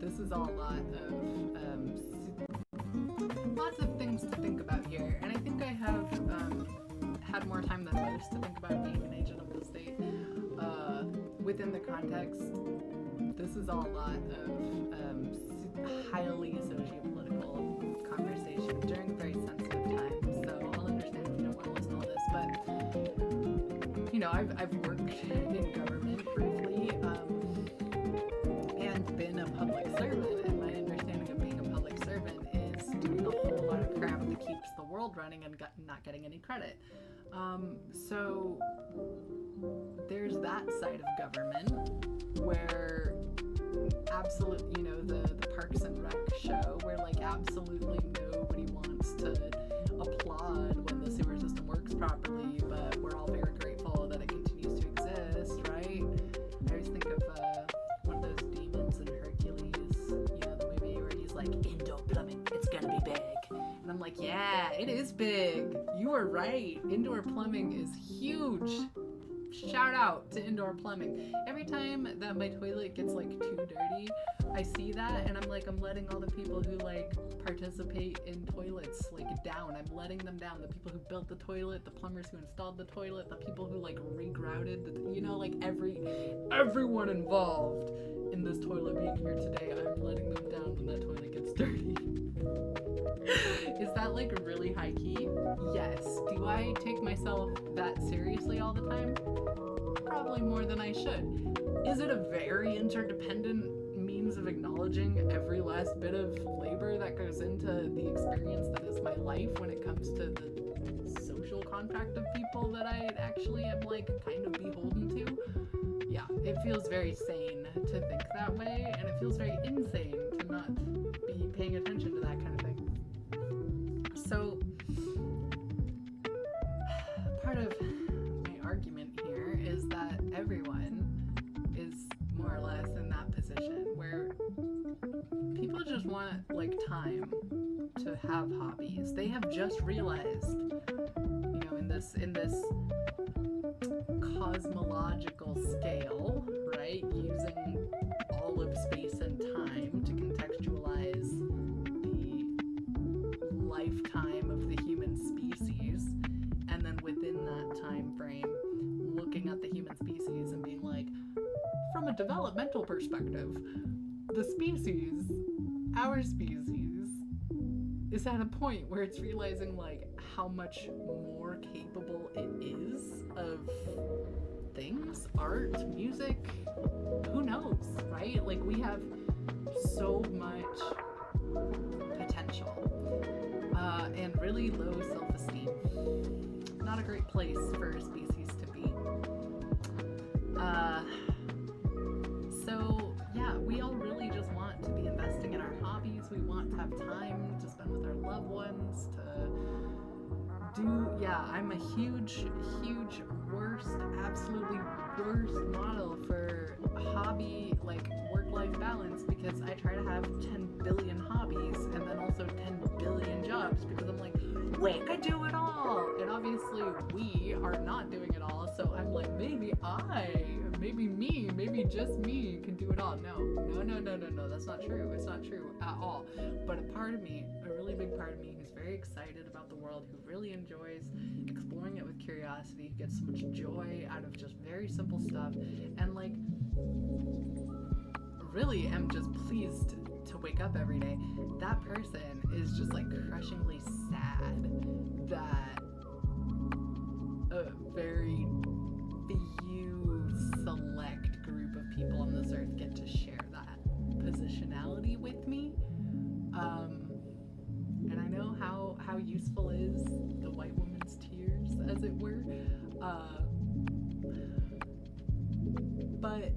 This is all a lot of lots of things to think about here, and I think I have had more time than most to think about being an agent of the state within the context. This is all a lot of highly socio-political conversation during a very sensitive time, so I'll understand if you don't want to listen to all this, but I've worked in government briefly and been a public servant, and my understanding of being a public servant is doing a whole lot of crap that keeps the world running and not getting any credit. So there's that side of government where absolutely, the Parks and Rec show where like absolutely nobody wants to applaud when the sewer system works properly, but we're all very grateful that it continues to exist, right? I always think of one of those demons in Hercules, the movie where he's like, indoor plumbing, it's gonna be big. And I'm like, yeah, it is big. You are right. Indoor plumbing is huge. Shout out to indoor plumbing. Every time that my toilet gets like too dirty, I see that and I'm like, I'm letting all the people who like participate in toilets like down. I'm letting them down. The people who built the toilet, the plumbers who installed the toilet, the people who like regrouted, like everyone involved in this toilet being here today. I'm letting them down when that toilet gets dirty. Is that like really high key? Yes. Do I take myself that seriously all the time? Probably more than I should. Is it a very interdependent means of acknowledging every last bit of labor that goes into the experience that is my life when it comes to the social contract of people that I actually am like kind of beholden to? Yeah, it feels very sane to think that way, and it feels very insane to not be paying attention to that kind of thing. So, part of my argument here is that everyone is more or less in that position where people just want like time to have hobbies. They have just realized, in this cosmological scale, right, using all of space and time to contextualize lifetime of the human species, and then within that time frame looking at the human species and being like, from a developmental perspective, our species is at a point where it's realizing like how much more capable it is of things, art, music, who knows, right? Like we have so much potential. And really low self-esteem. Not a great place for a species to be. So yeah, we all really just want to be investing in our hobbies. We want to have time to spend with our loved ones, I'm a huge absolutely worst model for hobby, like work-life balance, because I try to have 10 billion hobbies and then also 10 billion jobs because I'm like, we could do it all, and obviously we are not doing it all, so I'm like, maybe just me can do it all. No, that's not true. It's not true at all. But a really big part of me who's very excited about the world, who really enjoys exploring it with curiosity, who gets so much joy out of just very simple stuff, and like really am just pleased to wake up every day. That person is just like crushingly sad that a very few select group of people on this earth get to share that positionality with me. And I know how useful is the white woman's tears, as it were. But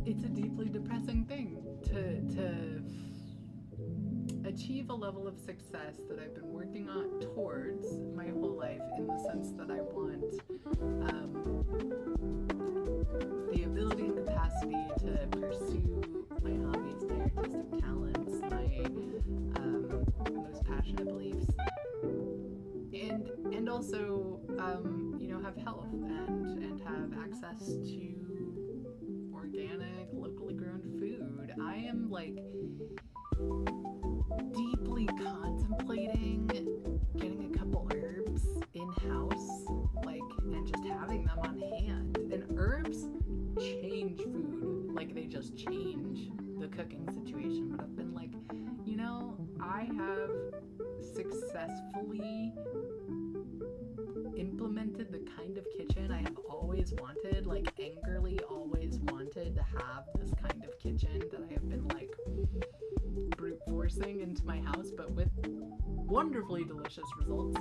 it's a deeply depressing thing to achieve a level of success that I've been working on towards my whole life, in the sense that I want the ability and capacity to pursue my hobbies, my artistic talents, my most passionate beliefs, and also have health and have access to organic, locally grown am like deeply contemplating getting a couple herbs in-house, like, and just having them on hand. And herbs change food, like they just change the cooking situation. But I've been like, you know, I have successfully implemented the kind of kitchen I have always wanted, like angrily always wanted to have this kind of kitchen that I have been like brute forcing into my house, but with wonderfully delicious results.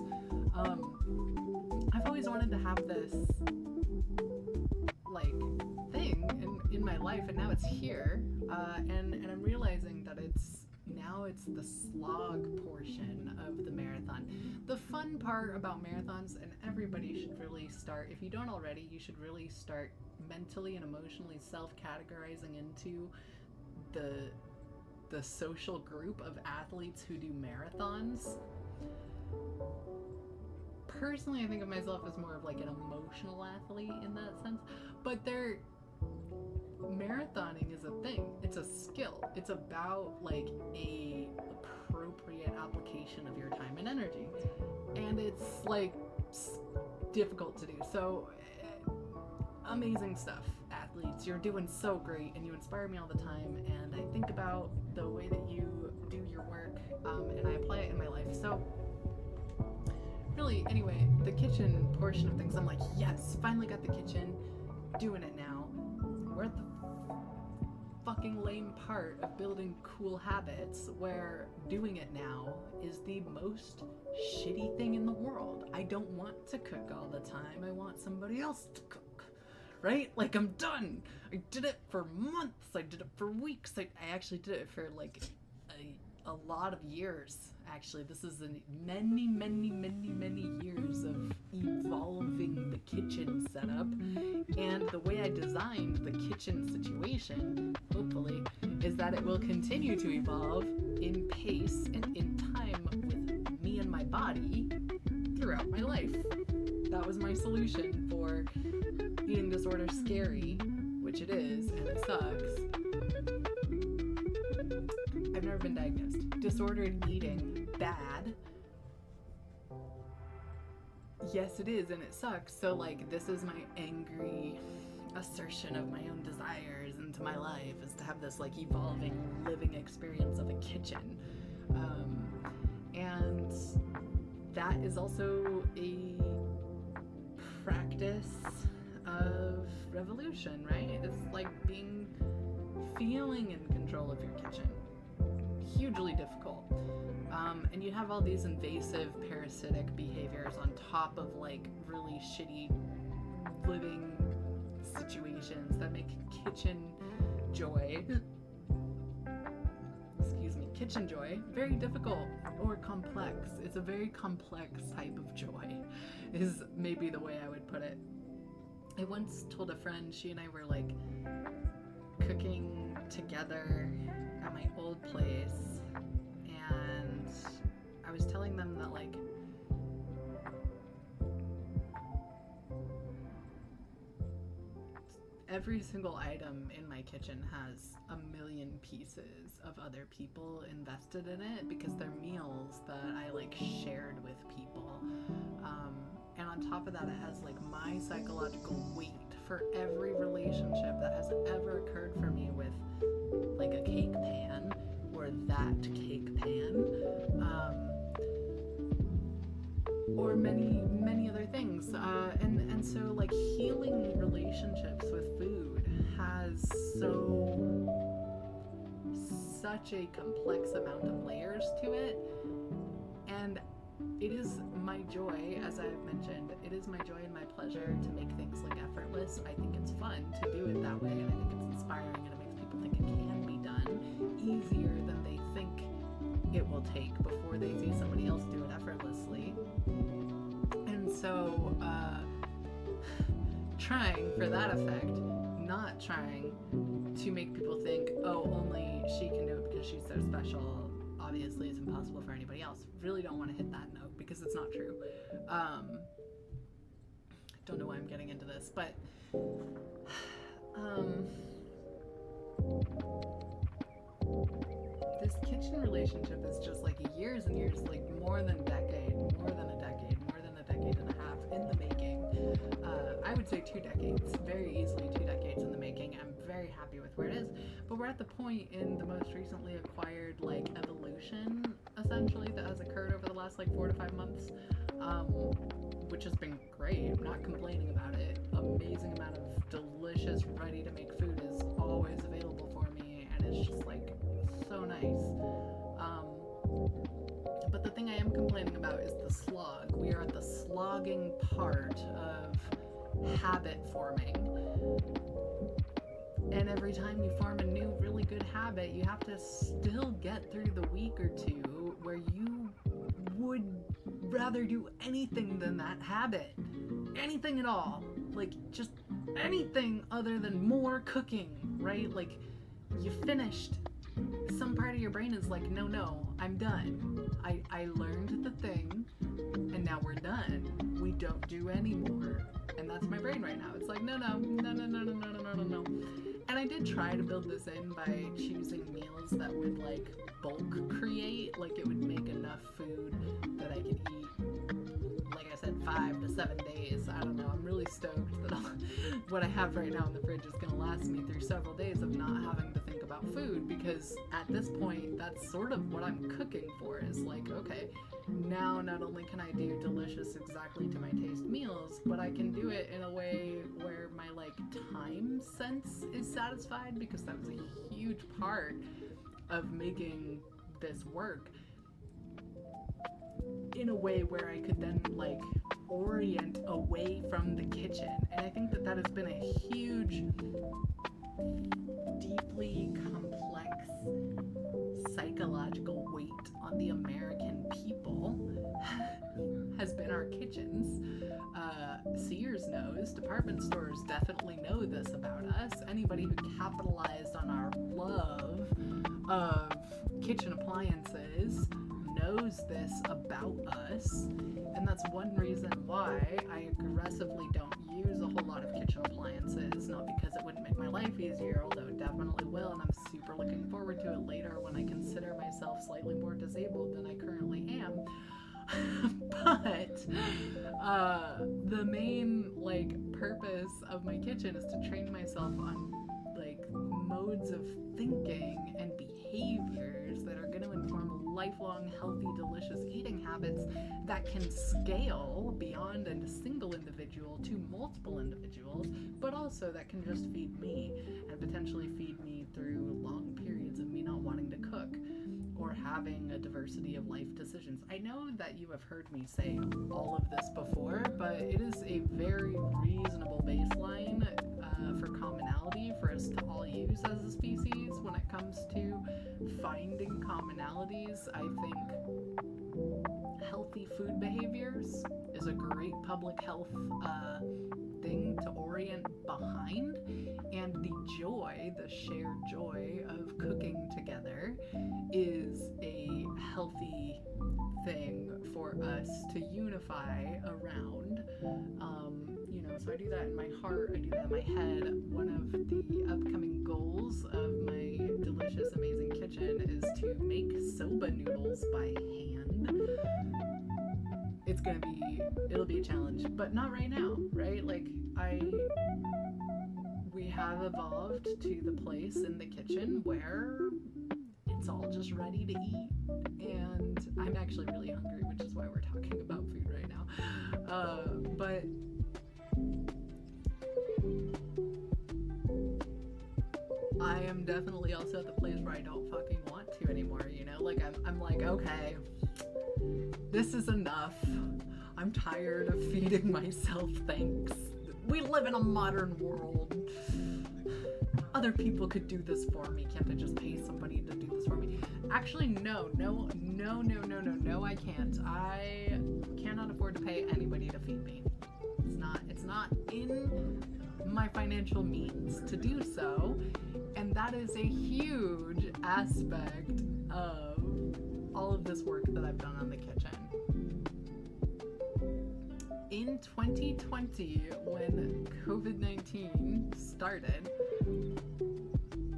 I've always wanted to have this like thing in my life, and now it's here, and I'm realizing that it's the slog portion of the marathon. The fun part about marathons, and everybody should really start, if you don't already, you should really start mentally and emotionally self-categorizing into the social group of athletes who do marathons. Personally, I think of myself as more of like an emotional athlete in that sense, but marathoning is a thing. It's a skill. It's about like a appropriate application of your time and energy, and it's like difficult to do. So amazing stuff, athletes. You're doing so great, and you inspire me all the time, and I think about the way that you do your work, and I apply it in my life. So really, anyway, the kitchen portion of things, I'm like, yes, finally got the kitchen, doing it now. We're at the fucking lame part of building cool habits where doing it now is the most shitty thing in the world. I don't want to cook all the time. I want somebody else to cook, right? Like, I'm done. I did it for months. I did it for weeks. I actually did it for like a lot of years. Actually, this is many years of evolving the kitchen setup, and the way I designed the kitchen situation, hopefully, is that it will continue to evolve in pace and in time with me and my body throughout my life. That was my solution for eating disorder scary, which it is, and it sucks. I've never been diagnosed. Disordered eating, bad. Yes, it is, and it sucks. So, like, this is my angry assertion of my own desires into my life, is to have this, like, evolving, living experience of a kitchen. And that is also a practice of revolution, right? It's like feeling in control of your kitchen. Hugely difficult. And you have all these invasive parasitic behaviors on top of like really shitty living situations that make kitchen joy very difficult or complex. It's a very complex type of joy, is maybe the way I would put it. I once told a friend, she and I were like cooking together at my old place, and I was telling them that like every single item in my kitchen has a million pieces of other people invested in it, because they're meals that I like shared with people. And on top of that, it has like my psychological weight for every relationship that has ever occurred for me with like a cake pan or that cake pan, or many other things. And so like healing relationships with food has such a complex amount of layers to it, and it is my joy, as I've mentioned, it is my joy and my pleasure to make things like effortless. I think it's fun to do it that way, and I think it's inspiring, and it makes people think it can be done easier than they think it will take before they see somebody else do it effortlessly. And so trying for that effect, not trying to make people think, oh, only she can do it because she's so special, obviously it's impossible for anybody else. Really don't want to hit that note, because it's not true. Don't know why I'm getting into this, but this kitchen relationship is just like years and years, like more than a decade and a half in the making. I would say 2 decades, very easily 2 decades in the making. I'm very happy with where it is, but we're at the point in the most recently acquired like evolution, essentially, that has occurred over the last like 4 to 5 months, which has been great. I'm not complaining about it. Amazing amount of delicious, ready to make food is always available for me, and it's just like so nice. But the thing I am complaining about is the slog. We are at the slogging part of habit forming. And every time you form a new really good habit, you have to still get through the week or two where you would rather do anything than that habit. Anything at all. Like, just anything other than more cooking, right? Like, you finished. Some part of your brain is like, no, I'm done. I learned the thing, and now we're done. We don't do anymore. And that's my brain right now. It's like, no. And I did try to build this in by choosing meals that would like bulk create, like it would make enough food that I could eat, like I said, 5 to 7 days. I don't know. I'm really stoked that what I have right now in the fridge is going to last me through several days of not having to think about food, because at this point, that's sort of what I'm cooking for, is like, okay, now not only can I do delicious, exactly to my taste meals, but I can do it in a way where my like time sense is satisfied, because that was a huge part of making this work, in a way where I could then like orient away from the kitchen. And I think that that has been a huge, deeply complex psychological weight on the American people has been our kitchens. Sears knows, department stores definitely know this about us. Anybody who capitalized on our love of kitchen appliances knows this about us, and that's one reason why I aggressively don't use a whole lot of kitchen appliances. Not because it wouldn't make my life easier, although it definitely will, and I'm super looking forward to it later when I consider myself slightly more disabled than I currently am. But the main like purpose of my kitchen is to train myself on like modes of thinking and behaviors that are going to inform lifelong healthy, delicious eating habits that can scale beyond a single individual to multiple individuals, but also that can just feed me and potentially feed me through long periods of me not wanting to cook or having a diversity of life decisions. I know that you have heard me say all of this before, but it is a very reasonable baseline for commonality for us to all use as a species when it comes to finding commonalities. I think healthy food behaviors is a great public health thing to orient behind, and the joy, the shared joy of cooking together is a healthy thing for us to unify around. So I do that in my heart, I do that in my head. One of the upcoming goals of my delicious, amazing kitchen is to make soba noodles by hand. It'll be a challenge, but not right now, right? Like, we have evolved to the place in the kitchen where it's all just ready to eat, and I'm actually really hungry, which is why we're talking about food right now. But I am definitely also at the place where I don't fucking want to anymore, you know? Like, I'm like, okay, this is enough. I'm tired of feeding myself, thanks. We live in a modern world. Other people could do this for me. Can't I just pay somebody to do this for me? Actually, no, I can't. I cannot afford to pay anybody to feed me. It's not in my financial means to do so, and that is a huge aspect of all of this work that I've done on the kitchen. In 2020, when COVID-19 started,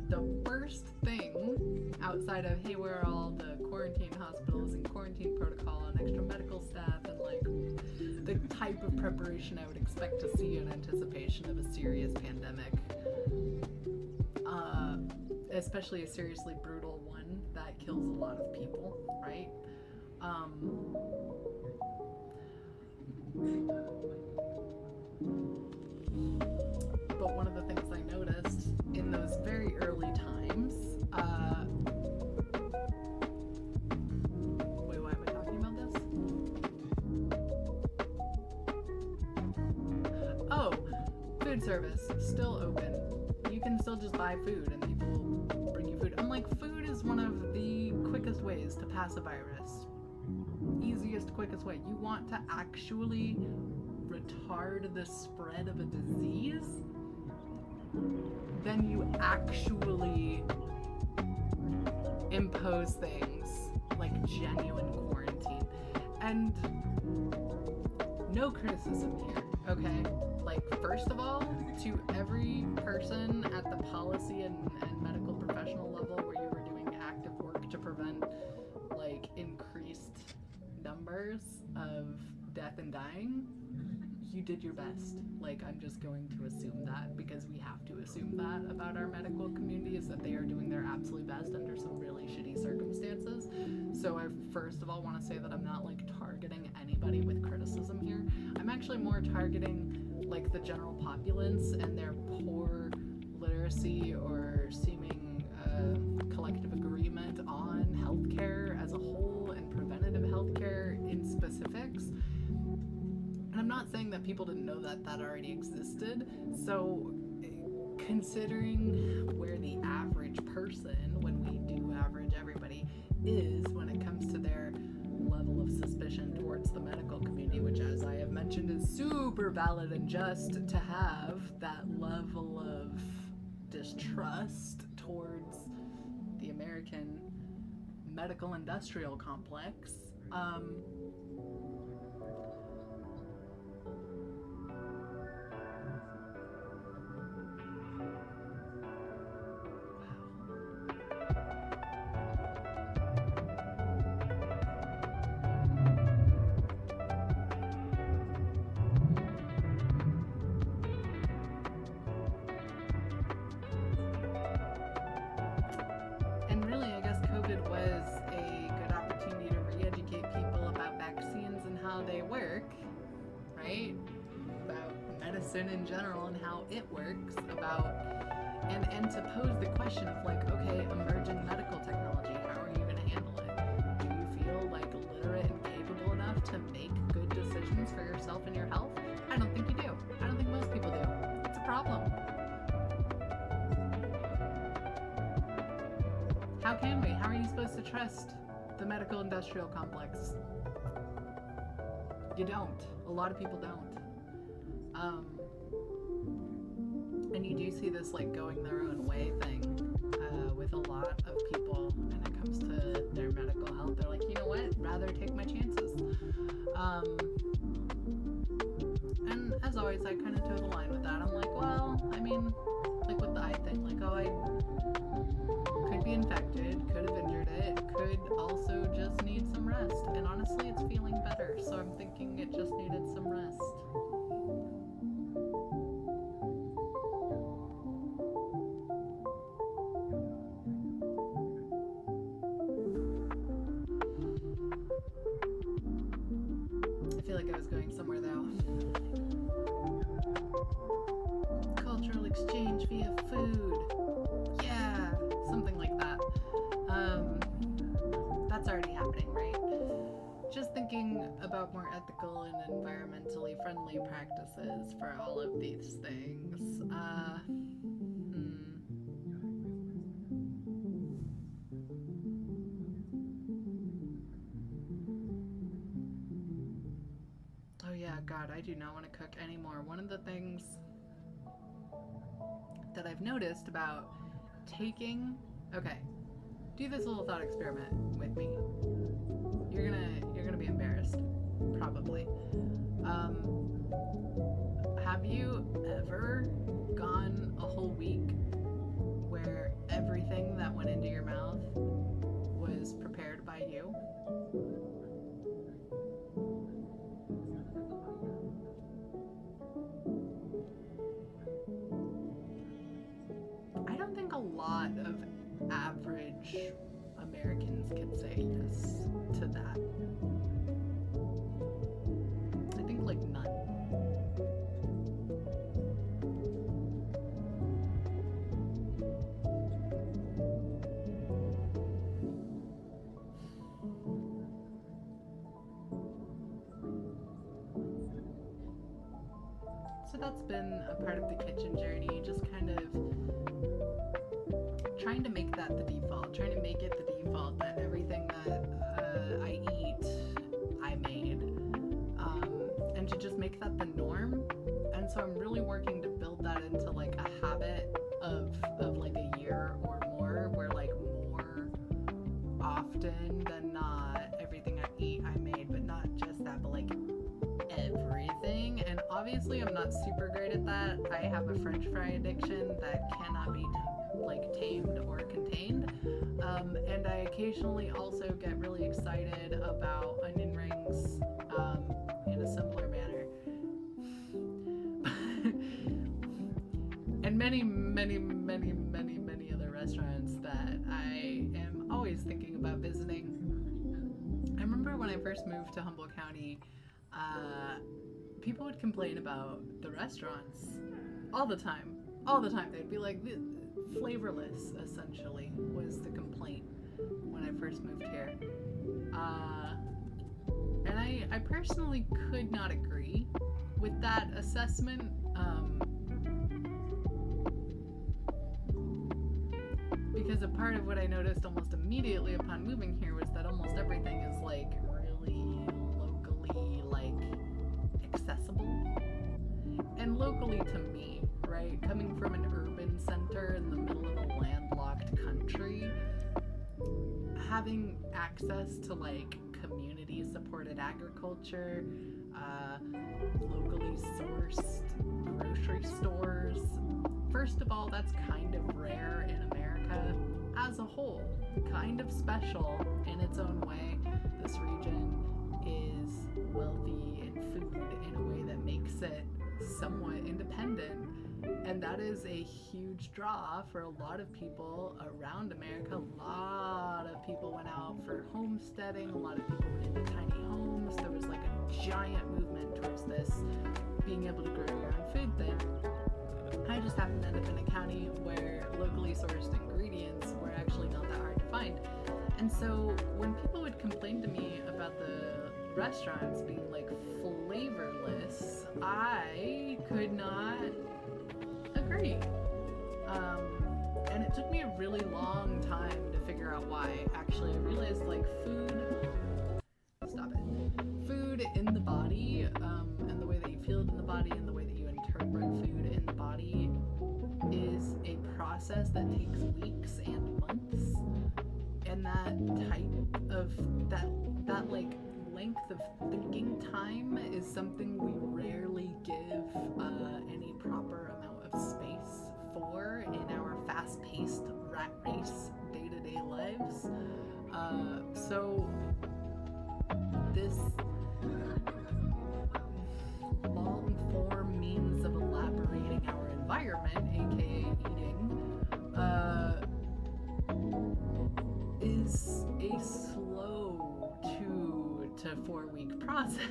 the first thing outside of, hey, where are all the quarantine hospitals and quarantine protocol and extra medical staff and like the type of preparation I would expect to see in anticipation of a serious pandemic, especially a seriously brutal one that kills a lot of people, right? But one of the things I noticed in those very early times, wait, why am I talking about this? Oh, food service, still open. You can still just buy food and people will bring you food. I'm like, food is one of the quickest ways to pass a virus. Easiest, quickest way. You want to actually retard the spread of a disease, then you actually impose things like genuine quarantine. And no criticism here, okay? Like, first of all, to every person at the policy and medical professional level where you were doing active work to prevent like increased numbers of death and dying, you did your best. Like, I'm just going to assume that, because we have to assume that about our medical community, is that they are doing their absolute best under some really shitty circumstances. So I first of all want to say that I'm not like targeting anybody with criticism here. I'm actually more targeting like the general populace and their poor literacy or seeming collective agreement on healthcare as a whole and preventative healthcare in specifics. And I'm not saying that people didn't know that that already existed. So considering where the average person, when we do average everybody, is when it comes to their level of suspicion towards the medical community, which, as I have mentioned, is super valid and just to have that level of distrust towards the American medical industrial complex. In general and how it works, about and to pose the question of like, okay, emerging medical technology, how are you going to handle it? Do you feel like literate and capable enough to make good decisions for yourself and your health? I don't think you do. I don't think most people do. It's a problem. How can we? How are you supposed to trust the medical industrial complex? You don't. A lot of people don't. And you do see this like going their own way thing with a lot of people when it comes to their medical health. They're like, you know what? Rather take my chances. And as always, I kind of toe the line with that. I'm like, well, I mean, like with the eye thing, like, oh, I could be infected, could have injured it, could also just need some rest. And honestly, it's feeling better. So I'm thinking it just needed some rest. I feel like I was going somewhere though. Cultural exchange via food. Yeah, something like that. That's already happening, right? Just thinking about more ethical and environmentally friendly practices for all of these things. God, I do not want to cook anymore. One of the things that I've noticed about taking, okay, do this little thought experiment with me. You're gonna be embarrassed, probably. Have you ever gone a whole week where everything that went into your mouth average Americans could say yes to that. I think like none. So that's been a part of the kitchen journey, just kind of trying to make that the default, trying to make it the default that everything that I eat, I made, and to just make that the norm. And so I'm really working to build that into like a habit of like a year or more, where like more often than not, everything I eat, I made, but not just that, but like everything. And obviously I'm not super great at that. I have a French fry addiction that cannot be like tamed or contained, and I occasionally also get really excited about onion rings in a similar manner. And many other restaurants that I am always thinking about visiting. I remember when I first moved to Humboldt County, people would complain about the restaurants all the time. They'd be like, flavorless, essentially, was the complaint when I first moved here. And I personally could not agree with that assessment. Because a part of what I noticed almost immediately upon moving here was that almost everything is like really locally like accessible. And locally to me, right? Coming from an urban center in the middle of a landlocked country, having access to like community supported agriculture, locally sourced grocery stores, first of all, that's kind of rare in America as a whole, kind of special in its own way. This region is wealthy in food in a way that makes it somewhat independent, and that is a huge draw for a lot of people around America. A lot of people went out for homesteading, a lot of people went into tiny homes. There was like a giant movement towards this being able to grow your own food thing. I just happened to end up in a county where locally sourced ingredients were actually not that hard to find. And so when people would complain to me about the restaurants being like flavorless, I could not agree. And it took me a really long time to figure out why. Actually, I realized like food in the body, and the way that you feel it in the body and the way that you interpret food in the body is a process that takes weeks and months. And that type of that like length of thinking time is something we rarely give any proper amount of space for in our fast-paced rat race day-to-day lives. So this long-form means of elaborating our environment, aka eating, is a slow 2 to 4 week process.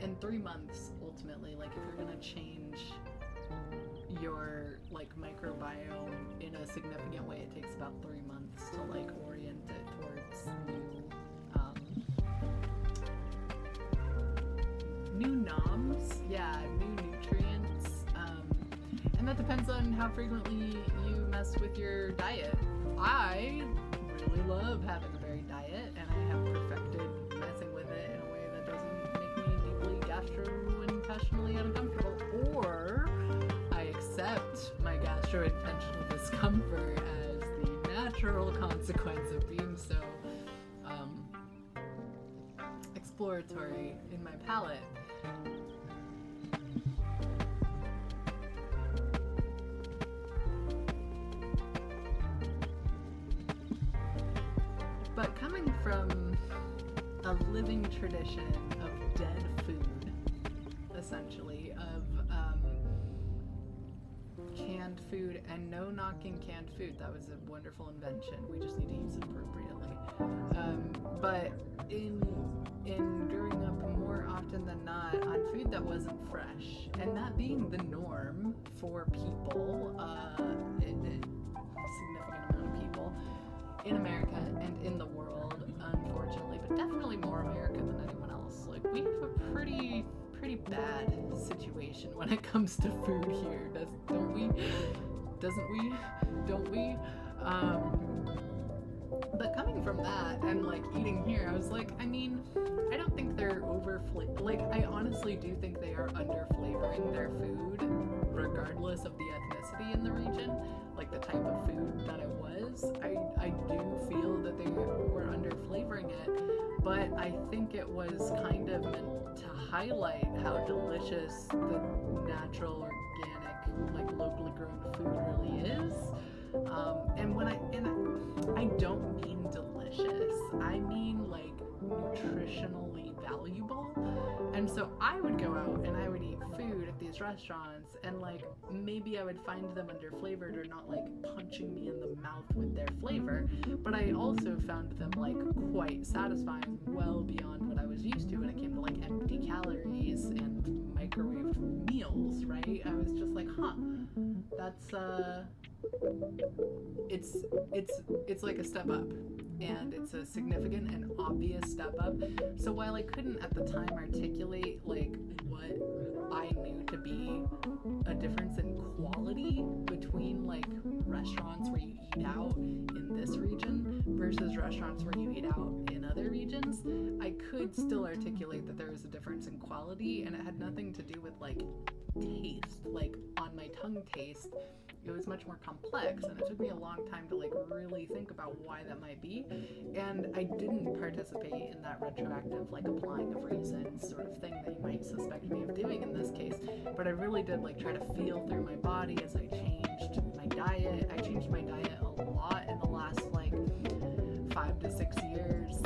And 3 months ultimately, like if you're gonna change your like microbiome in a significant way, it takes about 3 months to like orient it towards new noms, new nutrients, and that depends on how frequently you mess with your diet. I really love having a varied diet, and I have perfected messing with it in a way that doesn't make me deeply gastrointestinally uncomfortable, or I accept my gastrointestinal discomfort as the natural consequence of being so exploratory in my palate. But coming from a living tradition of dead food, essentially, of canned canned food, and no knocking canned food. That was a wonderful invention. We just need to use it appropriately. But in growing up, more often than not, on food that wasn't fresh, and that being the norm for people, a significant amount of people in America and in the world, unfortunately, but definitely more America than anyone else. Like, we have a pretty bad situation when it comes to food here, don't we? But coming from that and like eating here, I was like, I mean, I don't think they're like, I honestly do think they are under-flavoring their food, regardless of the ethnicity in the region, like the type of food that it was. I do feel that they were under-flavoring it, but I think it was kind of meant to highlight how delicious the natural, organic, like locally grown food really is. And I don't mean delicious. I mean like nutritionally valuable. And so I would go out and I would eat food at these restaurants, and like maybe I would find them under flavored or not like punching me in the mouth with their flavor, but I also found them like quite satisfying, well beyond what I was used to when it came to like empty calories and microwaved meals, right? I was just like, that's it's like a step up, and it's a significant and obvious step up. So while I couldn't at the time articulate like what I knew to be a difference in quality between like restaurants where you eat out in this region versus restaurants where you eat out in other regions, I could still articulate that there was a difference in quality, and it had nothing to do with like taste. Like on my tongue taste, it was much more complex, and it took me a long time to like really think about why that might be. And I didn't participate in that retroactive like applying of reasons sort of thing that you might suspect me of doing in this case, but I really did like try to feel through my body as I changed my diet. I changed my diet a lot in the last like 5 to 6 years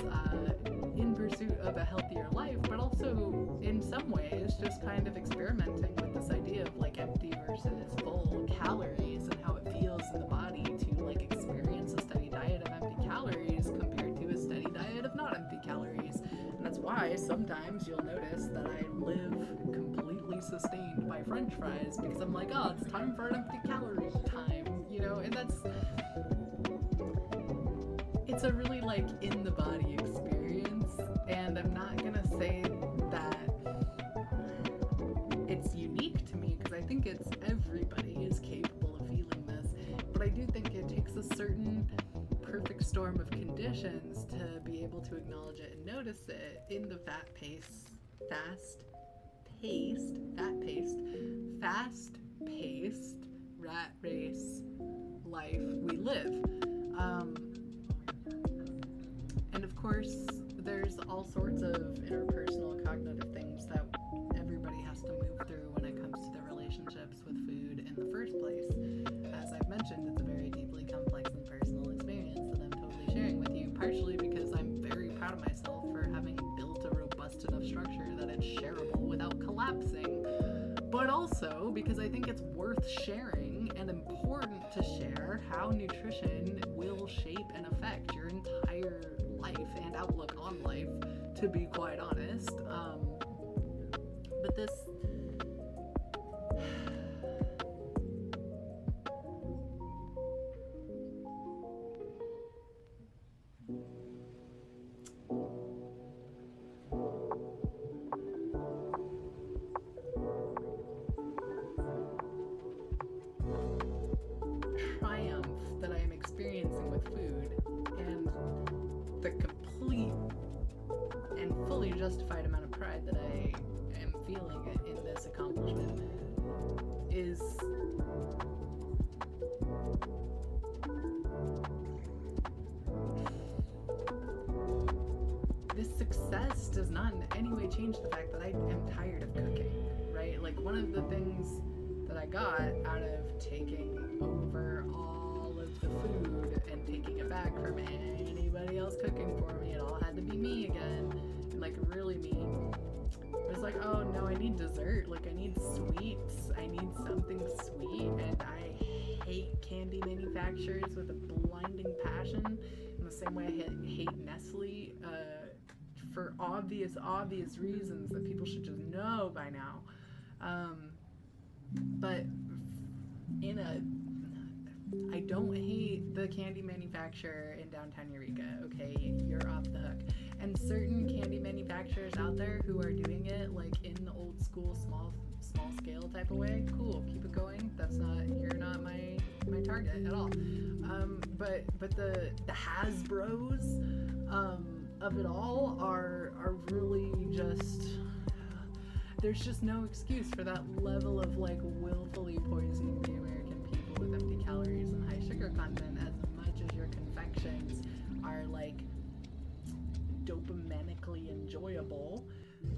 in pursuit of a healthier life, but also in some ways just kind of experimenting with this idea of like empty versus full calories and how it feels in the body to like experience a steady diet of empty calories compared to a steady diet of not empty calories. And that's why sometimes you'll notice that I live completely sustained by French fries, because I'm like, oh, it's time for an empty calorie time, you know. And it's a really like in the body experience, and I'm not gonna say that it's unique to me, because I think it's everybody is capable of feeling this, but I do think it takes a certain perfect storm of conditions to be able to acknowledge it and notice it in the fast-paced rat race life we live. And of course, there's all sorts of interpersonal cognitive things that everybody has to move through when it comes to their relationships with food in the first place. As I've mentioned, it's a very deeply complex and personal experience that I'm totally sharing with you, partially because I'm very proud of myself for having built a robust enough structure that it's shareable without collapsing, but also because I think it's worth sharing and important to share how nutrition will shape and affect your entire life and outlook on life, to be quite honest. But this triumph that I am experiencing with food, and the complete and fully justified amount of pride that I am feeling in this accomplishment is this success does not in any way change the fact that I am tired of cooking, right? Like, one of the things that I got out of taking over all of the food and taking it back from anybody else cooking for me, it all had to be me again, and like really me. It was like, oh no, I need dessert, like I need sweets, I need something sweet, and I hate candy manufacturers with a blinding passion, in the same way I hate Nestle, for obvious reasons that people should just know by now. But I don't hate the candy manufacturer in downtown Eureka, okay? You're off the hook. And certain candy manufacturers out there who are doing it like in the old school small scale type of way, cool, keep it going. You're not my target at all. But the Hasbros of it all are really just, there's just no excuse for that level of like willfully poisoning the American people with empty calories and high sugar content, as much as your confections are like dopaminically enjoyable.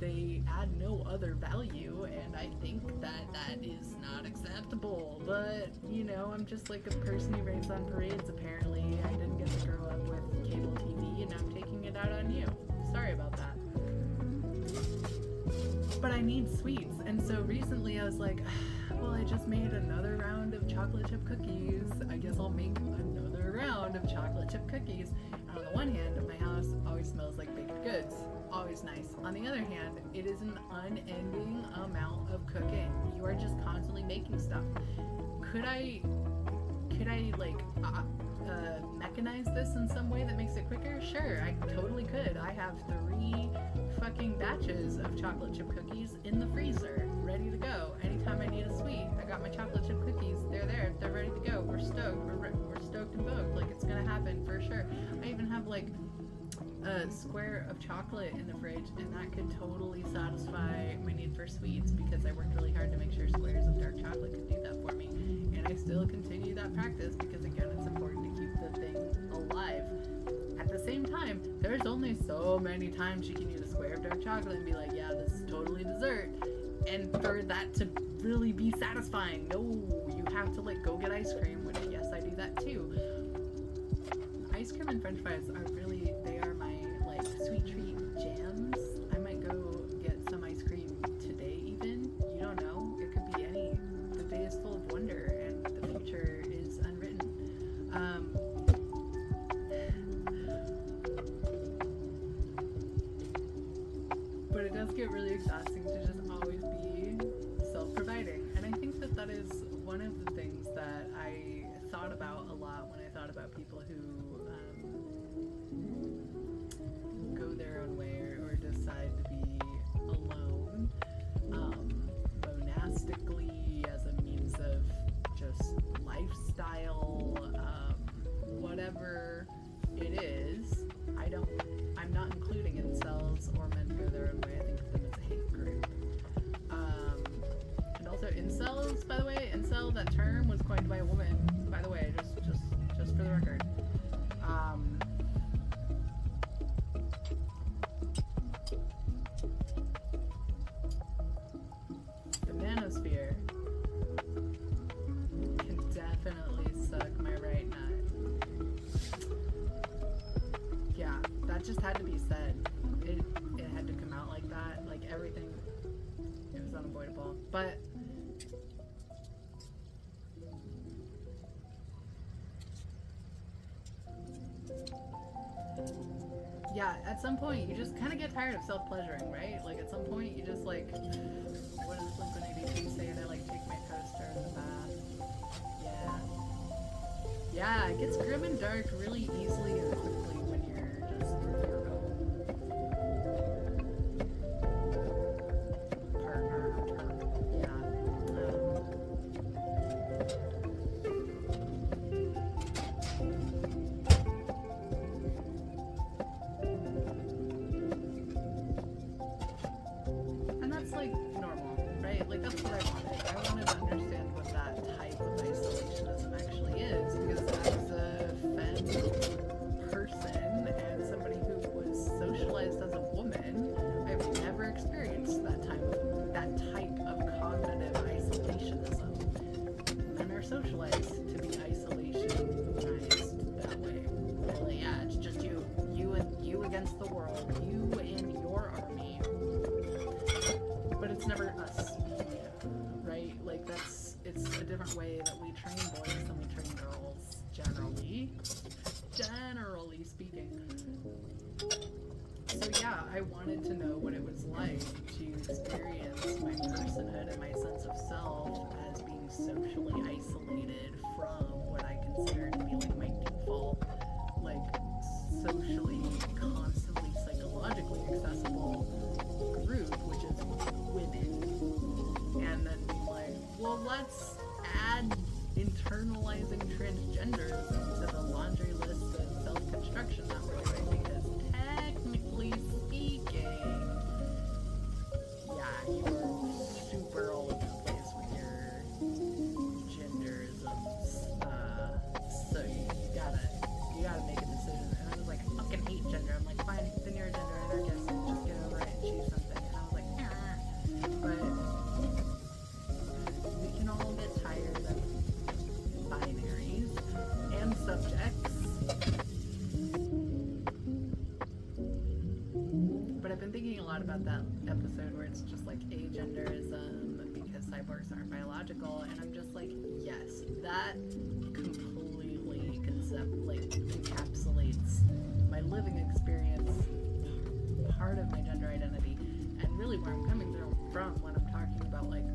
They add no other value, and I think that is not acceptable. But, you know, I'm just like a person who rains on parades, apparently. I didn't get to grow up with cable TV, and I'm taking it out on you. Sorry about that. But I need sweets, and so recently I was like, well, I just made another round of chocolate chip cookies. I guess I'll make another round of chocolate chip cookies. And on the one hand, my house always smells like baked goods. Always nice. On the other hand, it is an unending amount of cooking. You are just constantly making stuff. Could I like mechanize this in some way that makes it quicker? Sure, I totally could. I have 3 fucking batches of chocolate chip cookies in the freezer, ready to go. Anytime I need a sweet, I got my chocolate chip cookies. They're there. They're ready to go. We're stoked. We're stoked and booked. Like, it's gonna happen for sure. I even have like a square of chocolate in the fridge, and that could totally satisfy my need for sweets, because I worked really hard to make sure squares of dark chocolate could do that for me. And I still continue that practice because, again, it's important to keep the thing alive. At the same time, there's only so many times you can eat a square of dark chocolate and be like, yeah, this is totally dessert, and for that to really be satisfying. No, you have to like go get ice cream, which yes, I do that too. Ice cream and french fries are really, they are my like sweet treat jams. I might go get some ice cream today even. You don't know. It could be any. The day is full of wonder, and the future is unwritten. But it does get really exhausting to just always be self-providing. And I think that is one of the things that I thought about a lot when I thought about people who go their own way or decide to be alone monastically as a means of just lifestyle, whatever it is. I'm not including incels or men who go their own way. I think of them as a hate group. And also incels, by the way, incel, that term was coined by a woman, by the way, just for the record. The manosphere can definitely suck my right nut. Yeah, that just had to be said. It had to come out like that. Like everything, it was unavoidable. But yeah, at some point you just kind of get tired of self-pleasuring, right? Like at some point you just like, what does Blink-182 say? They like take my toaster in the bath. Yeah, it gets grim and dark really easily and quickly when you're just your own partner. And that's like normal, right? Like that's what I wanted. I wanted to understand what that type of isolationism actually is, because as a femme I wanted to know what it was like to experience my personhood and my sense of self as being socially isolated from what I consider to be like my default, like socially, constantly, psychologically accessible group, which is women. And then be like, well, let's add internalizing transgenderism to the laundry list of self-construction that we're doing, because technically speaking, yeah, you're super all over the place with your genderisms. So you gotta make a decision. And I was like, I fucking hate gender. I'm like, fine, then you're a gender anarchist. Just get over it and choose something. And I was like, but we can all get tired of binaries and subjects. But I've been thinking a lot about that episode where it's just like agenderism because cyborgs aren't biological, and I'm just like, yes, that completely encapsulates my living experience, part of my gender identity, and really where I'm coming from when I'm talking about like,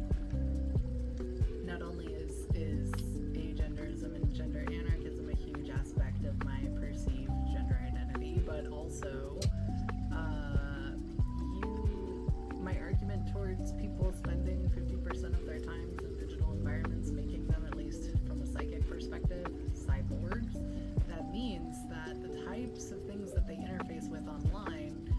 not only is agenderism and gender anarchism a huge aspect of my perceived gender identity, but also my argument towards people spending 50% of their time in digital environments, making them, at least from a psychic perspective, cyborgs. That means that the types of things that they interface with online,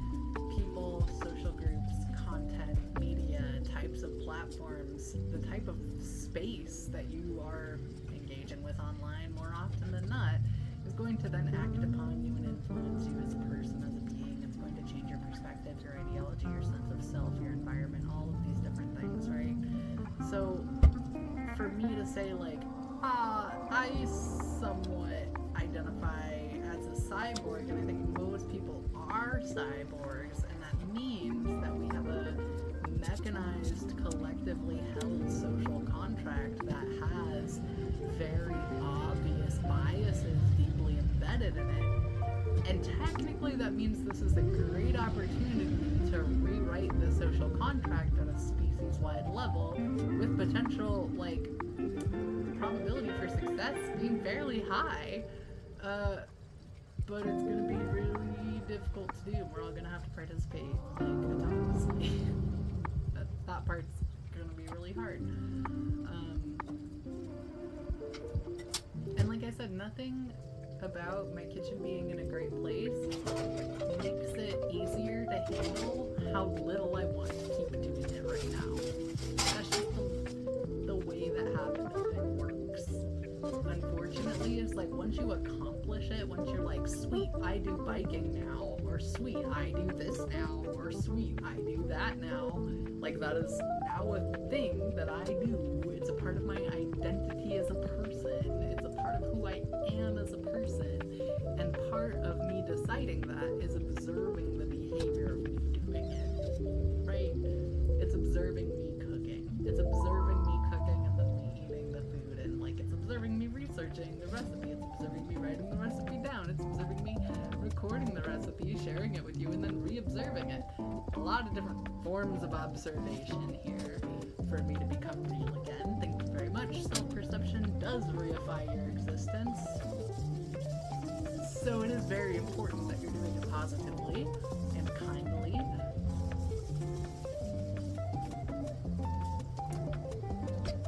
people, social groups, content, media, types of platforms, the type of space that you are engaging with online more often than not, is going to then act upon you and influence you as a person, as a being. It's going to change your perspective, your ideology, your sense of self, your environment, all of these different things, right? So for me to say like, I somewhat identify as a cyborg, and I think most people are cyborgs, and that means that we have a mechanized, collectively held social contract that has very obvious biases deeply embedded in it. And technically that means this is a great opportunity to rewrite the social contract at a species-wide level with potential, like, probability for success being fairly high. But it's going to be really difficult to do, and we're all going to have to participate, like, autonomously. that part's going to be really hard. And like I said, nothing about my kitchen being in a great place makes it easier to handle how little I want to keep doing it right now. That's just the way that habit building works. Unfortunately, it's like once you accomplish it, once you're like, sweet, I do biking now, or sweet, I do this now, or sweet, I do that now, like that is now a thing that I do. It's a part of my identity as a person. It's a part of who I am as a person. And part of me deciding that is observing the behavior of me doing it, right? It's observing me cooking. It's observing me cooking and then me eating the food. And like, it's observing me researching the recipe. It's observing me writing the recipe down. It's observing me recording the recipe, sharing it with you, and then re-observing it. A lot of different forms of observation here for me to become real again. Thank you very much. Self-perception does reify your existence. So it is very important that you're doing it positively and kindly.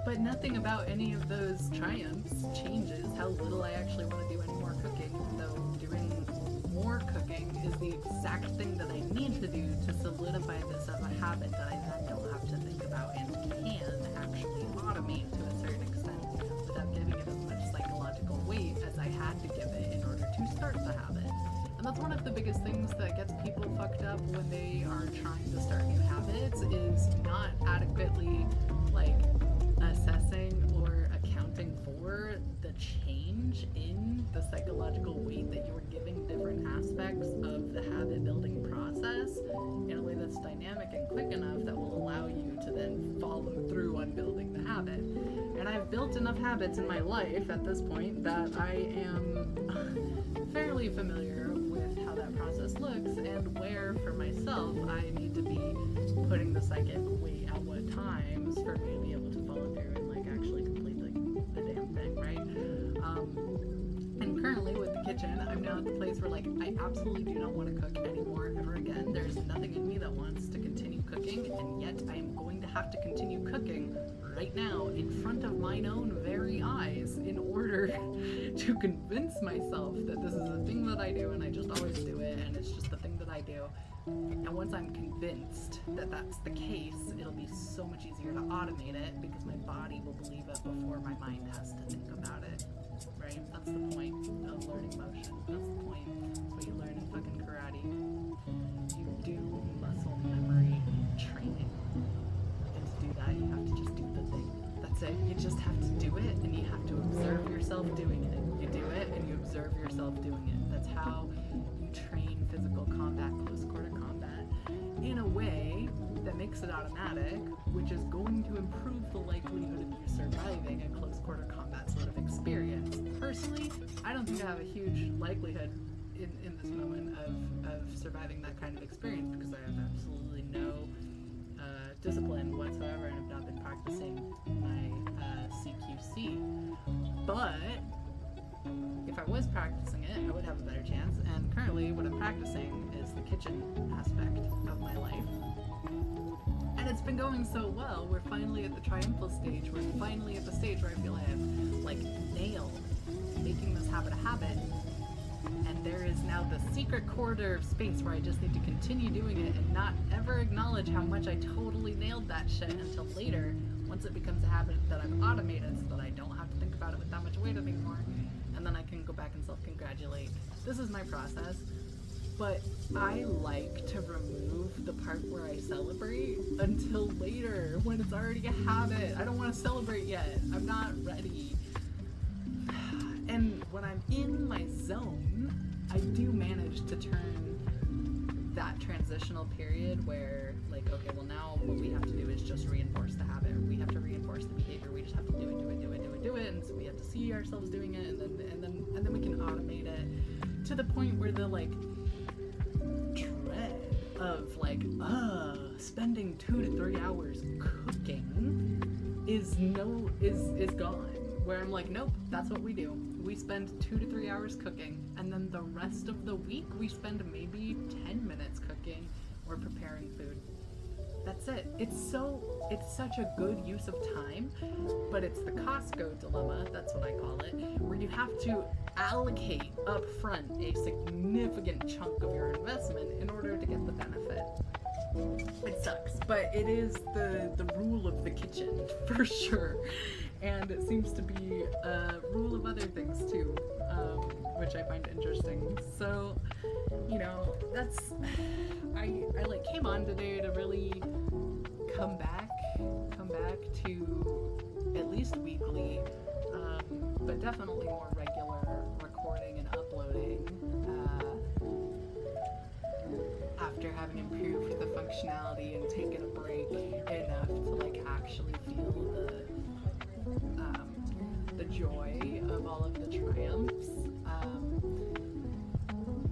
But nothing about any of those triumphs changes how little I actually want to do any more cooking, though doing more cooking is the exact thing that I need to do to solidify this as a habit that I then don't have to think about and can actually automate to a certain extent without giving it as much psychological weight as I had to give it in order to start the habit. And that's one of the biggest things that gets people fucked up when they are trying to start new habits, is not adequately like assessing or accounting for the change in the psychological weight that you're giving different aspects of the habit building process in a way that's dynamic and quick enough that will allow you to then follow through on building the habit. And I've built enough habits in my life at this point that I am fairly familiar with how that process looks and where, for myself, I need to be putting the psychic weight at what times for me to be able to follow through and like actually complete the damn thing, right? And currently with the kitchen, I'm now at the place where like I absolutely do not want to cook anymore ever again. There's nothing in me that wants to continue cooking, and yet I am going to have to continue cooking right now in front of mine own very eyes in order to convince myself that this is a thing that I do and I just always do it and it's just the thing that I do. And once I'm convinced that that's the case, it'll be so much easier to automate it because my body will believe it before my mind has to think about it, right? That's the point of learning motion. That's the point. That's what you learn in fucking karate. You do muscle memory training. And to do that, you have to just do the thing. That's it. You just have to do it, and you have to observe yourself doing it. You do it, and you observe yourself doing it. That's how you train physical combat, close quarter combat, in a way that makes it automatic, which is going to improve the likelihood of you surviving a close quarter combat sort of experience. Personally, I don't think I have a huge likelihood in this moment of surviving that kind of experience because I have absolutely no discipline whatsoever and have not been practicing my CQC. But if I was practicing it, I would have a better chance. And currently what I'm practicing is the kitchen aspect of my life. And it's been going so well. We're finally at the triumphal stage. We're finally at the stage where I feel I have like nailed making this habit a habit. And there is now the secret corridor of space where I just need to continue doing it and not ever acknowledge how much I totally nailed that shit until later, once it becomes a habit that I've automated so that I don't have to think about it with that much weight anymore. And then I can go back and self-congratulate. This is my process. But I like to remove the part where I celebrate until later, when it's already a habit. I don't want to celebrate yet. I'm not ready. And when I'm in my zone, I do manage to turn that transitional period where, like, okay, well now what we have to do is just reinforce the habit. We have to reinforce the behavior. We just have to do it, and so we have to see ourselves doing it, and then we can automate it to the point where the like dread of like spending 2 to 3 hours cooking is gone. Where I'm like, nope, that's what we do. We spend 2 to 3 hours cooking, and then the rest of the week we spend maybe 10 minutes cooking or preparing food. That's it. It's such a good use of time, but it's the Costco dilemma, that's what I call it, where you have to allocate up front a significant chunk of your investment in order to get the benefit. It sucks, but it is the rule of the kitchen, for sure. And it seems to be a rule of other things too, which I find interesting. So, you know, that's, I like came on today to really come back to at least weekly, but definitely more regular recording and uploading, after having improved the functionality and taken a break enough to like actually feel the joy of all of the triumphs.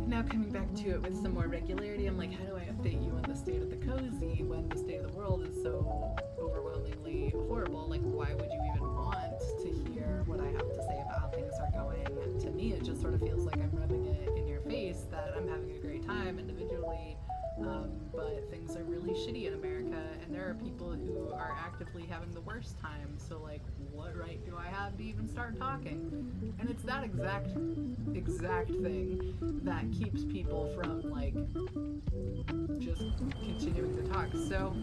Now coming back to it with some more regularity, I'm like, how do I update you on the state of the cozy when the state of the world is so overwhelmingly horrible? Like, why would you even want to hear what I have to say about how things are going? To me, it just sort of feels like I'm rubbing it in your face that I'm having a great time individually, but things are really shitty in America, and there are people who are actively having the worst time. So like, what right do I have to even start talking? And it's that exact thing that keeps people from like just continuing to talk. So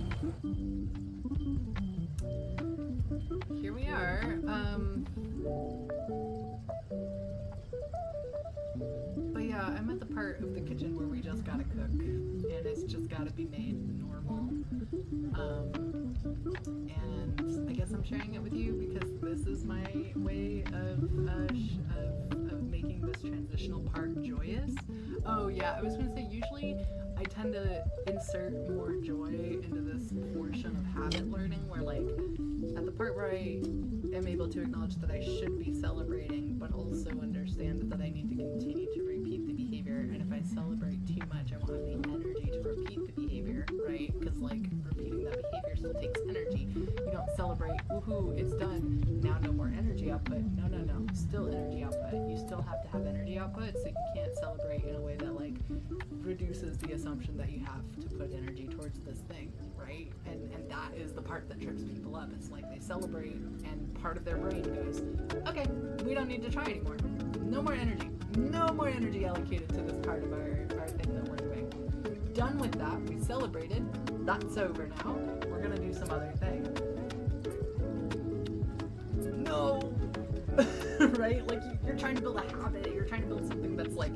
here we are. But yeah, I'm at the part of the kitchen where we just gotta cook, and it's just gotta be made normal. And I guess I'm sharing it with you because this is my way of making this transitional part joyous. Oh yeah, I was gonna say, usually I tend to insert more joy into this portion of habit learning where like at the part where I am able to acknowledge that I should be celebrating but also understand that I need to continue to repeat the behavior behavior, and if I celebrate too much, I won't have the energy to repeat the behavior, right? Because like repeating that behavior still takes energy. You don't celebrate, woohoo, it's done, now no more energy output. No, still energy output. You still have to have energy output, so you can't celebrate in a way that like reduces the assumption that you have to put energy towards this thing, right? And that is the part that trips people up. It's like they celebrate and part of their brain goes, okay, we don't need to try anymore. No more energy. No more energy allocated to this part of our thing that we're doing. Done with that. We celebrated. That's over now. We're going to do some other thing. No! Right? Like you're trying to build a habit. You're trying to build something that's like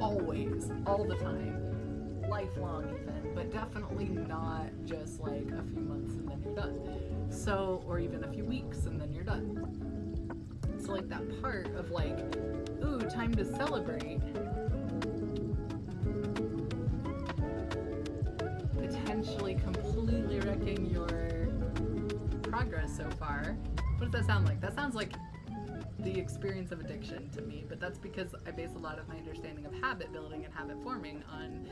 always, all the time, lifelong even, but definitely not just like a few months and then you're done. So, or even a few weeks and then you're done. So like that part of like, ooh, time to celebrate, potentially completely wrecking your progress so far. What does that sound like? That sounds like the experience of addiction to me, but that's because I base a lot of my understanding of habit building and habit forming on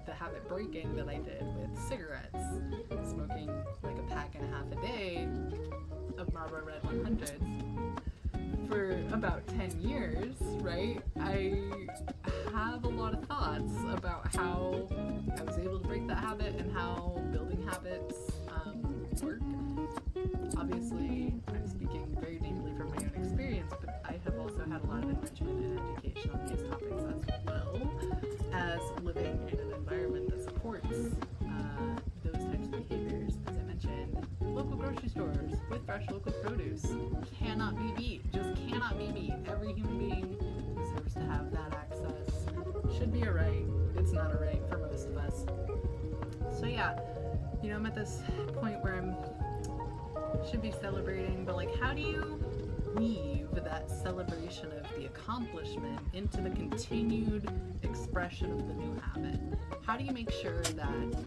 the habit breaking that I did with cigarettes, smoking like a pack and a half a day of Marlboro Red 100s for about 10 years, right? I have a lot of thoughts about how I was able to break that habit and how building habits work. Obviously, I'm speaking very deeply from my own experience, but I have also had a lot of enrichment and education on these topics as well as living in an environment that supports those types of behaviors. As I mentioned, local grocery stores with fresh local produce cannot be beat, just cannot be beat. Every human being deserves to have that access. Should be a right. It's not a right for most of us. So yeah, you know, I'm at this point where should be celebrating, but like how do you weave that celebration of the accomplishment into the continued expression of the new habit? How do you make sure that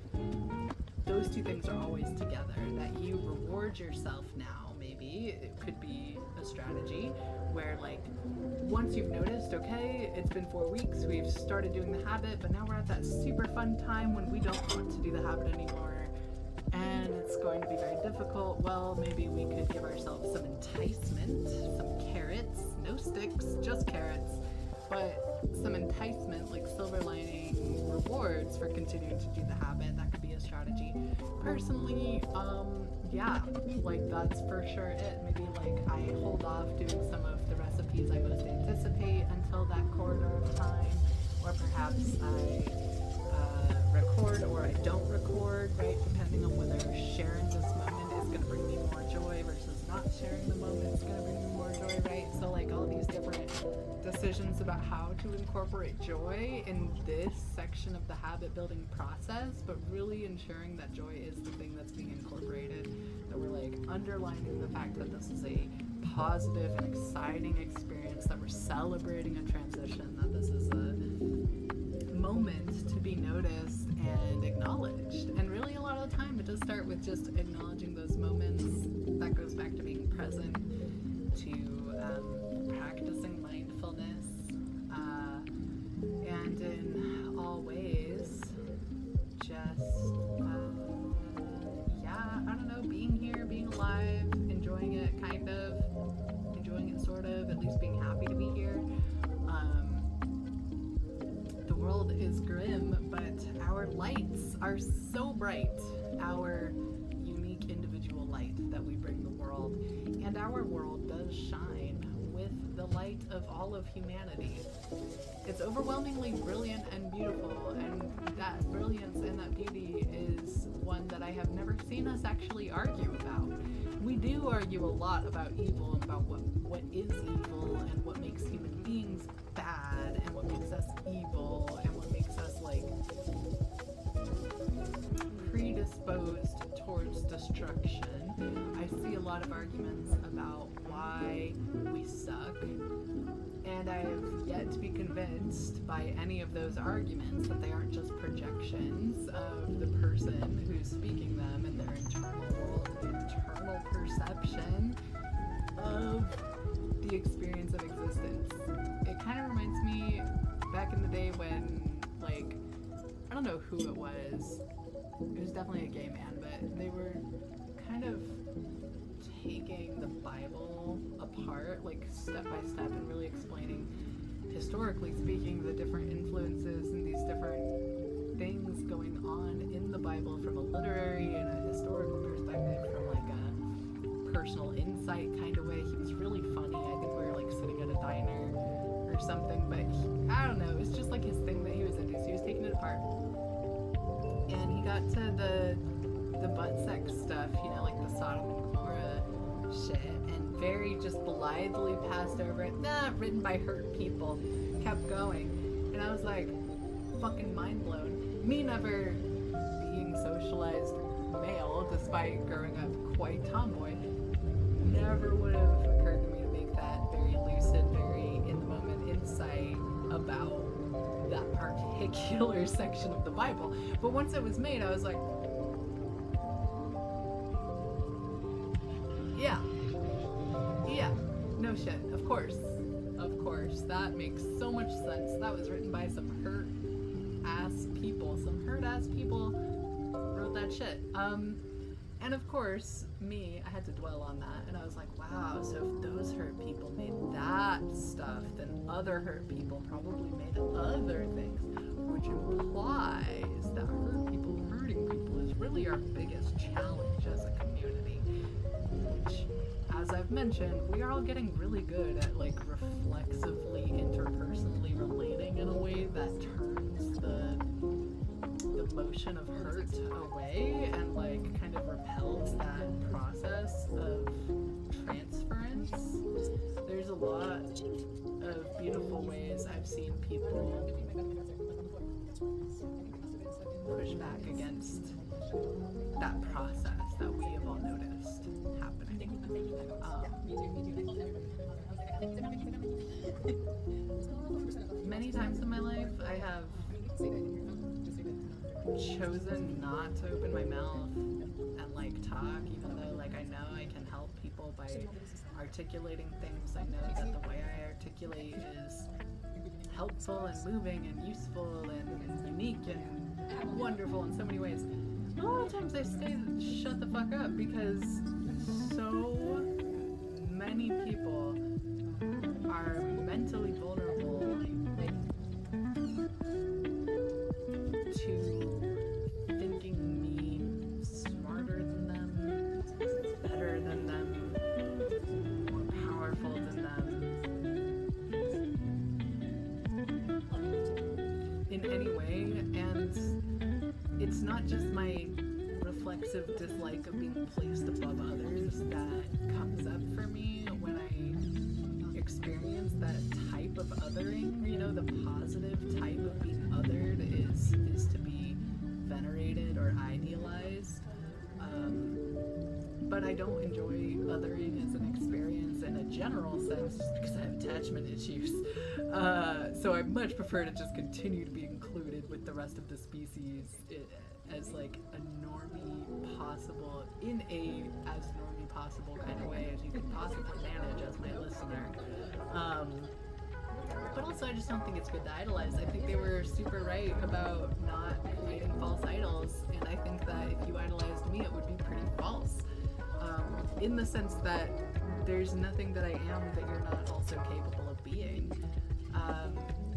those two things are always together, that you reward yourself now? Maybe it could be a strategy where like once you've noticed, okay, it's been 4 weeks, we've started doing the habit, but now we're at that super fun time when we don't want to do the habit anymore and it's going to be very difficult. Well, maybe we could give ourselves some enticement, some carrots, no sticks, just carrots, but some enticement, like silver lining rewards for continuing to do the habit. That could be a strategy. Personally, yeah, like that's for sure it. Maybe like I hold off doing some of the recipes I most anticipate until that corridor of time, or perhaps I record or I don't record, right? Depending on whether sharing this moment is going to bring me more joy versus not sharing the moment is going to bring me more joy, right? So like all these different decisions about how to incorporate joy in this section of the habit building process, but really ensuring that joy is the thing that's being incorporated, that we're like underlining the fact that this is a positive and exciting experience, that we're celebrating a transition, that this is a moment to be noticed and acknowledged. And really a lot of the time it does start with just acknowledging those moments. That goes back to being present, to practicing mindfulness, and in all ways just yeah, I don't know, being here, being alive, enjoying it, kind of enjoying it, sort of, at least being happy to be here. The world is grim, but our lights are so bright. Our unique individual light that we bring the world, and our world does shine with the light of all of humanity. It's overwhelmingly brilliant and beautiful, and that brilliance and that beauty is one that I have never seen us actually argue about. We do argue a lot about evil and about what is evil and what makes human beings bad and what makes us evil and what makes us like predisposed towards destruction. I see a lot of arguments about why we suck, and I have yet to be convinced by any of those arguments that they aren't just projections of the person who's speaking them and their internal world, internal perception of the experience of existence. It kind of reminds me back back in the day when, like, I don't know who it was. It was definitely a gay man, but they were kind of taking the Bible apart, like step by step, and really explaining, historically speaking, the different influences and these different things going on in the Bible from a literary and a historical perspective, from like a personal insight kind of way. He was really funny. I think we were like sitting at a diner or something, but I don't know, it was just like his thing that he was into, so he was taking it apart. And he got to the butt sex stuff, you know, like the Sodom and Gomorrah shit, and very just blithely passed over it. Nah, written by hurt people. Kept going. And I was like, fucking mind blown. Me never being socialized male, despite growing up quite tomboy, never would have occurred to me to make that very lucid, very in the moment insight about that particular section of the Bible. But once it was made, I was like, yeah, no shit, of course, that makes so much sense. That was written by some hurt ass people wrote that shit. And of course, I had to dwell on that, and I was like, wow, so if those hurt people made that stuff, then other hurt people probably made other things, which implies that hurting people is really our biggest challenge as a community, which, as I've mentioned, we are all getting really good at like reflexively, interpersonally relating in a way that turns the motion of hurt away and like kind of repels that process of transference. There's a lot of beautiful ways I've seen people push back against that process that we have all noticed happening. Many times in my life I have chosen not to open my mouth and like talk, even though like I know I can help people by articulating things. I know that the way I articulate is helpful and moving and useful and unique and wonderful in so many ways. A lot of times I shut the fuck up because so many people are mentally vulnerable to thinking me smarter than them, better than them, more powerful than them in any way. And it's not just my reflexive dislike of being placed above others that comes up for me when I experience that type of othering. You know, the positive type of being othered is to be venerated or idealized. But I don't enjoy othering as an experience in a general sense just because I have attachment issues. So I much prefer to just continue to be included with the rest of the species as like a normie possible, in a as normie possible kind of way as you can possibly manage as my listener. But also I just don't think it's good to idolize. I think they were super right about not creating false idols, and I think that if you idolized me, it would be pretty false. In the sense that there's nothing that I am that you're not also capable of being.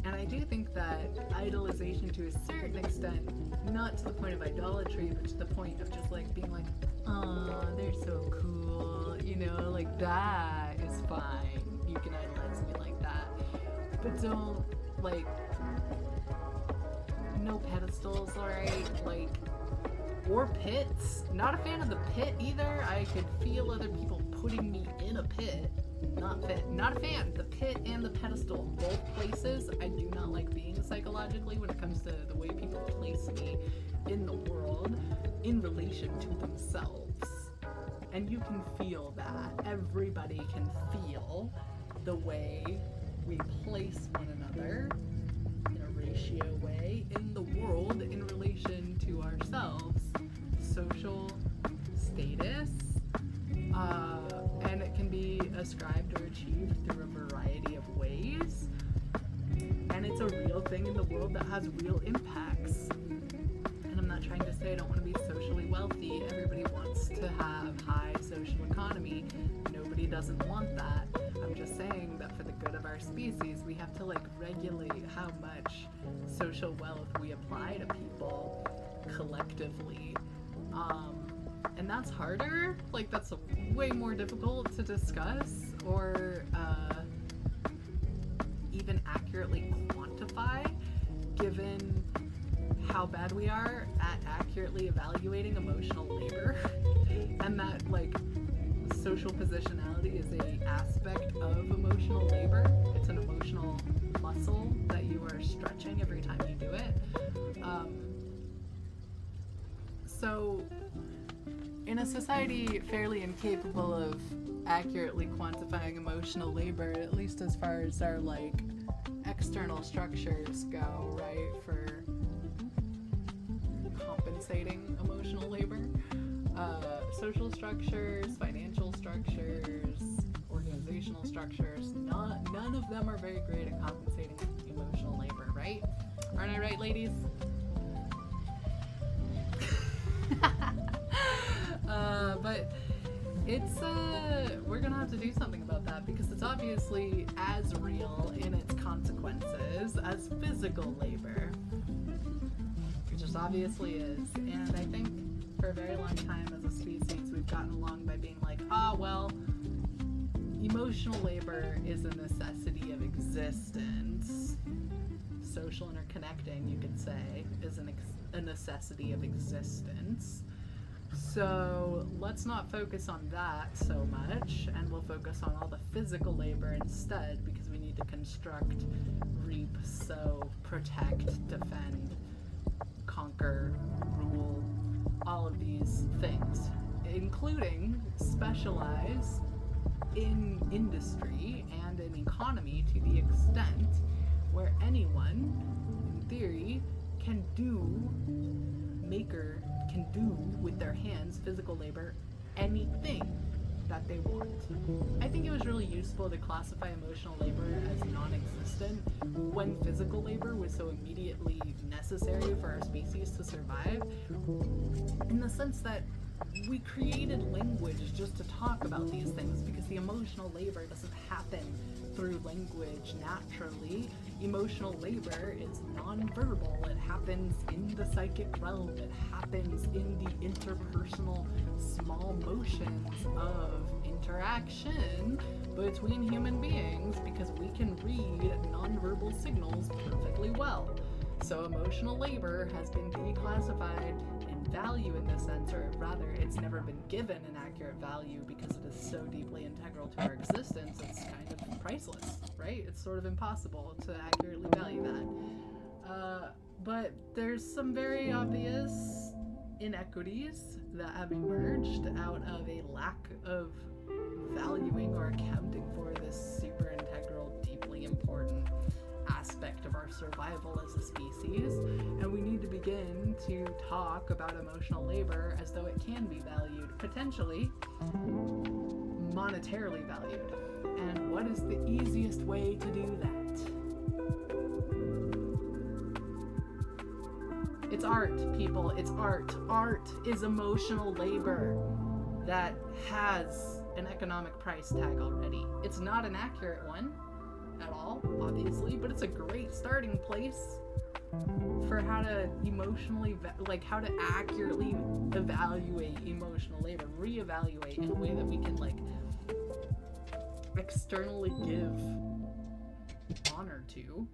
And I do think that idolization to a certain extent, not to the point of idolatry, but to the point of just like being like, oh, they're so cool, you know, like that is fine. You can idolize me like that. But don't, like, no pedestals, alright? Like, or pits. Not a fan of the pit either. I could feel other people putting me in a pit. Not a fan. The pit and the pedestal, both places, I do not like being psychologically when it comes to the way people place me in the world in relation to themselves. And you can feel that. Everybody can feel the way we place one another in a ratio way in the world in relation to ourselves. Social status, and it can be ascribed or achieved through a variety of ways, and it's it's a real thing in the world that has real impacts. And I'm not trying to say I don't want to be socially wealthy. Everybody wants to have high social economy. Nobody doesn't want that. I'm just saying that for the good of our species, we have to like regulate how much social wealth we apply to people collectively. And that's harder. Like, that's way more difficult to discuss or even accurately quantify, given how bad we are at accurately evaluating emotional labor. And that, like, social positionality is a aspect of emotional labor. It's an emotional muscle that you are stretching every time you do it. So in a society fairly incapable of accurately quantifying emotional labor, at least as far as our like external structures go, right, for compensating emotional labor, social structures, financial structures, organizational structures, none of them are very great at compensating emotional labor, right? Aren't I right, ladies? But it's, we're gonna have to do something about that because it's obviously as real in its consequences as physical labor. It just obviously is. And I think for a very long time as a species, we've gotten along by being like, well, emotional labor is a necessity of existence. Social interconnecting, you could say, is a necessity of existence. So let's not focus on that so much, and we'll focus on all the physical labor instead, because we need to construct, reap, sow, protect, defend, conquer, rule, all of these things, including specialize in industry and in economy to the extent where anyone, in theory, can do with their hands, physical labor, anything that they want. I think it was really useful to classify emotional labor as non-existent when physical labor was so immediately necessary for our species to survive, in the sense that we created language just to talk about these things, because the emotional labor doesn't happen through language naturally. Emotional labor is non-verbal. It happens in the psychic realm. It happens in the interpersonal small motions of interaction between human beings, because we can read non-verbal signals perfectly well. So emotional labor has been declassified in value in this sense, or rather, it's never been given an accurate value because it is so deeply integral to our existence. It's kind of priceless, right? It's sort of impossible to accurately value that. But there's some very obvious inequities that have emerged out of a lack of valuing or accounting for this super integral, deeply important aspect of our survival as a species, and we need to begin to talk about emotional labor as though it can be valued, potentially monetarily valued. And what is the easiest way to do that? It's art, people. It's art. Art is emotional labor that has an economic price tag already. It's not an accurate one at all, obviously, but it's a great starting place for how to emotionally, how to accurately evaluate emotional labor, reevaluate in a way that we can, externally give honor to.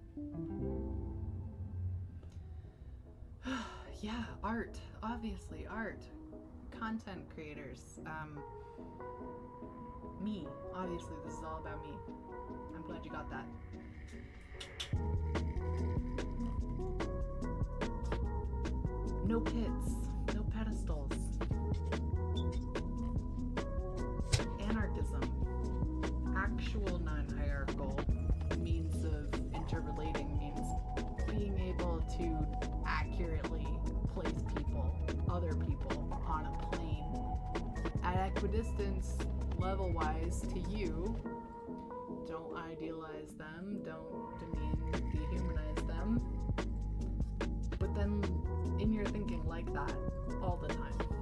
Yeah, art, obviously, art. Content creators, me, obviously, this is all about me. I'm glad you got that. No pits, no pedestals. Anarchism, actual non-hierarchical means of interrelating, means being able to accurately place people, other people, on a plane at equidistance, level-wise to you. Don't idealize them, don't demean, dehumanize like that all the time.